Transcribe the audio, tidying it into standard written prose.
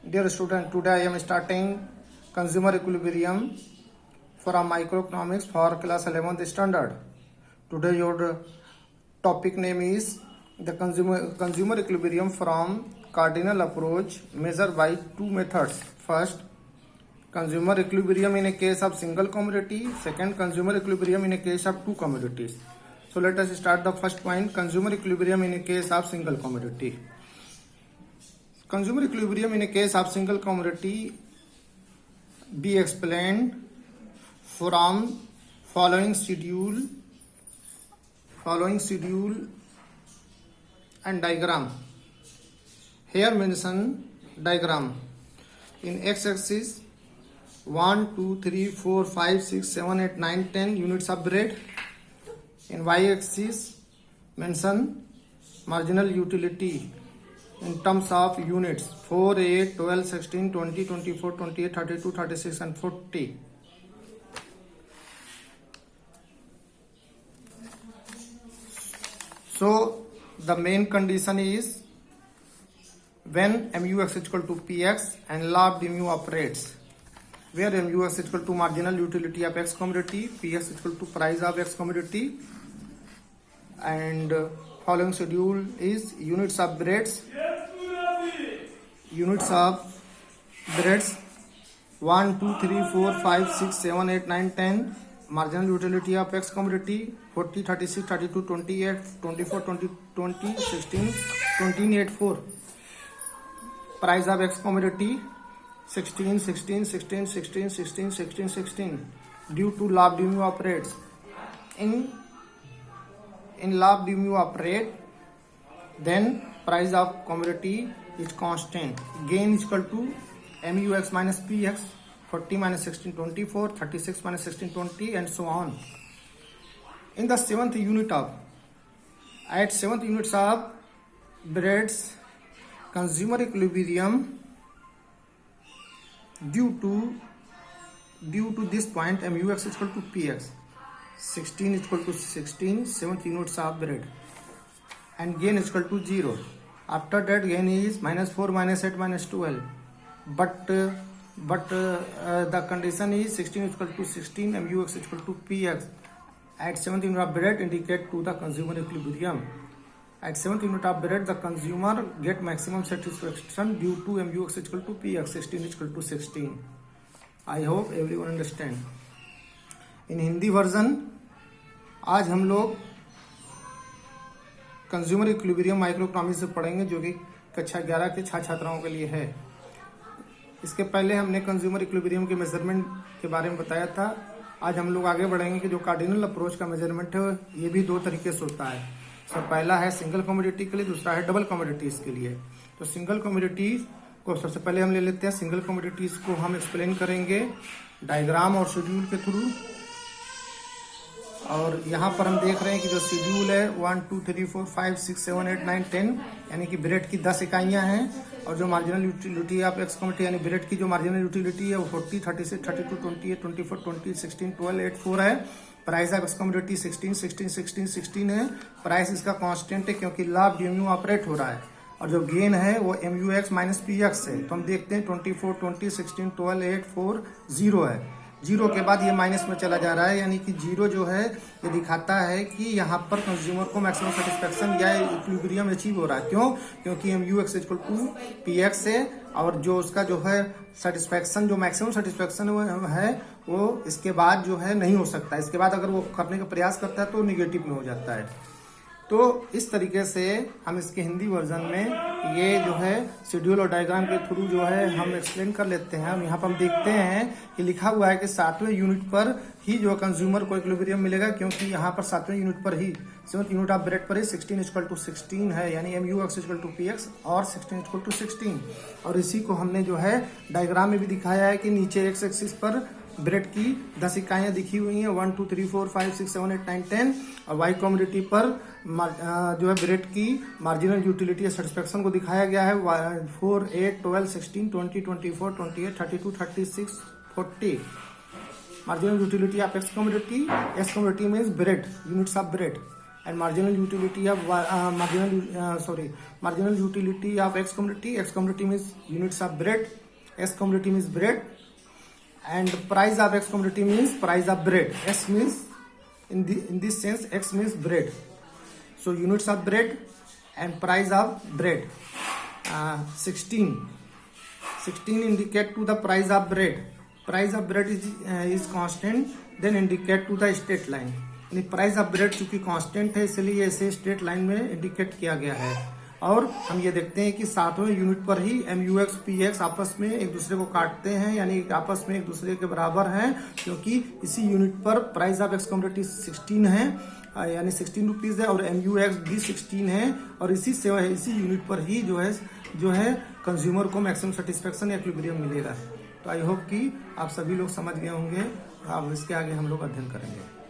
Dear student, today I am starting consumer equilibrium from microeconomics for class 11th standard. Today your topic name is the consumer equilibrium from cardinal approach measured by two methods. First, consumer equilibrium in a case of single commodity. Second, consumer equilibrium in a case of two commodities. So let us start the first point, consumer equilibrium in a case of single commodity. Consumer equilibrium in a case of single commodity be explained from following schedule and diagram. Here mention diagram. In x-axis 1, 2, 3, 4, 5, 6, 7, 8, 9, 10 units of bread. In y-axis mention marginal utility in terms of units 4, 8, 12, 16, 20, 24, 28, 32, 36 and 40. So the main condition is when MUX is equal to PX and law of mu operates, where MUX is equal to marginal utility of X commodity, PX is equal to price of X commodity, and following schedule is units of breads 1, 2, 3, 4, 5, 6, 7, 8, 9, 10 marginal utility of X commodity 40, 36, 32, 28, 24, 20, 16, 20, 8, 4 price of X commodity 16, 16, 16, 16, 16, 16, 16 due to law of mu operates. In law of mu operate, then price of commodity is constant. Gain is equal to MUX minus PX, 40 minus 16, 24, 36 minus 16, 20 and so on. In the seventh units of breads consumer equilibrium due to this point MUX is equal to PX, 16 is equal to 16, 7th units of bread, and gain is equal to 0. After that gain is minus 4, minus 8, minus 12. But the condition is 16 is equal to 16, MUX is equal to PX. At 7th unit of bread indicate to the consumer equilibrium. At 7th unit of bread, the consumer get maximum satisfaction due to MUX is equal to PX, 16 is equal to 16. I hope everyone understand. In Hindi version आज हम लोग consumer equilibrium microeconomics से पढ़ेंगे, जो कि कक्षा 11 के छात्राओं के लिए है। इसके पहले हमने कंज्यूमर इक्विलिब्रियम के मेजरमेंट के बारे में बताया था। आज हम लोग आगे बढ़ेंगे कि जो कार्डिनल अप्रोच का मेजरमेंट है ये भी दो तरीके से होता है। सब पहला है सिंगल कमोडिटी के लिए, दूसरा है डबल कमोडिटीज के लिए। तो सिंगल कमोडिटीज को सबसे पहले हम ले लेते हैं। सिंगल कमोडिटीज को हम एक्सप्लेन करेंगे डायग्राम और शेड्यूल के थ्रू। और यहाँ पर हम देख रहे हैं कि जो शेड्यूल है 1, 2, 3, 4, 5, 6, 7, 8, 9, 10 यानी कि ब्रेड की 10 इकाइयाँ हैं। और जो marginal utility of x commodity यानी ब्रेड की जो मार्जिनल यूटिलिटी है वो 40, 36, 32, 28, 24, 20, 16, 12, 8, 4 है। प्राइस ऑफ एक्स कमोडिटी 16, 16, 16, 16 है। प्राइस इसका कांस्टेंट है क्योंकि लाभ डीएमयू ऑपरेट हो रहा है। और जो गेन है वो MUX माइनस PX है। तो हम देखते हैं 24, 20, 16, 12, 8, 4, 0 है। 0 के बाद ये माइनस में चला जा रहा है, यानी कि 0 जो है ये दिखाता है कि यहाँ पर कंज्यूमर को मैक्सिमम सेटिस्फेक्शन या इक्विलिब्रियम अचीव हो रहा है। क्यों? क्योंकि MUX इक्वल टू PX है और जो उसका जो है सेटिस्फेक्शन, जो मैक्सिमम सेटिस्फेक्शन है वो इसके बाद जो है नहीं हो सकता। इसके बाद अगर वो करने का प्रयास करता है तो नेगेटिव में हो जाता है। तो इस तरीके से हम इसके हिंदी वर्जन में ये जो है शेड्यूल और डायग्राम के थ्रू जो है हम एक्सप्लेन कर लेते हैं। हम यहाँ पर हम देखते हैं कि लिखा हुआ है कि 7वें यूनिट पर ही जो कंज्यूमर को इक्विलिब्रियम मिलेगा, क्योंकि यहाँ पर 7वें यूनिट पर ही 7th यूनिट ऑफ ब्रेड पर ही 16 इक्वल टू 16 है, यानी MUX इक्वल टू PX और 16 इक्वल टू 16। और इसी को हमने जो है डायग्राम में भी दिखाया है कि नीचे एक्स एक्सिस पर ब्रेड की 10 इकाइयाँ दिखी हुई हैं 1, 2, 3, 4, 5, 6, 7, 8, 9, 10। और वाई कम्युनिटी पर जो है ब्रेड की मार्जिनल यूटिलिटी या सेटिस्फेक्शन को दिखाया गया है 4, 8, 12, 16, 20, 24, 28, 32, 36, 40। marginal utility of x commodity means bread, units of bread, and marginal utility of marginal utility of X commodity. X commodity means units of bread. X commodity means bread, and price of X commodity means price of bread. X means in this sense X means bread. So units of bread and price of bread. 16 indicate to the price of bread. Price of bread is constant, then indicate to the straight line. यानी price of bread चूंकि constant है इसलिए इसे straight line में indicate किया गया है। और हम ये देखते हैं कि सातवें यूनिट पर ही MUX PX आपस में एक दूसरे को काटते हैं, यानी आपस में एक दूसरे के बराबर हैं, क्योंकि इसी यूनिट पर प्राइस ऑफ एक्स कमोडिटी 16 है, यानी 16 रुपीज है, और MUX भी 16 है, और इसी यूनिट पर ही जो है कंज्यूमर को मैक्सिमम सेटिस्फेक्शन या इक्विलिब्रियम मिलेगा। तो आई होप कि आप सभी लोग समझ गए होंगे। अब इसके आगे हम लोग अध्ययन करेंगे।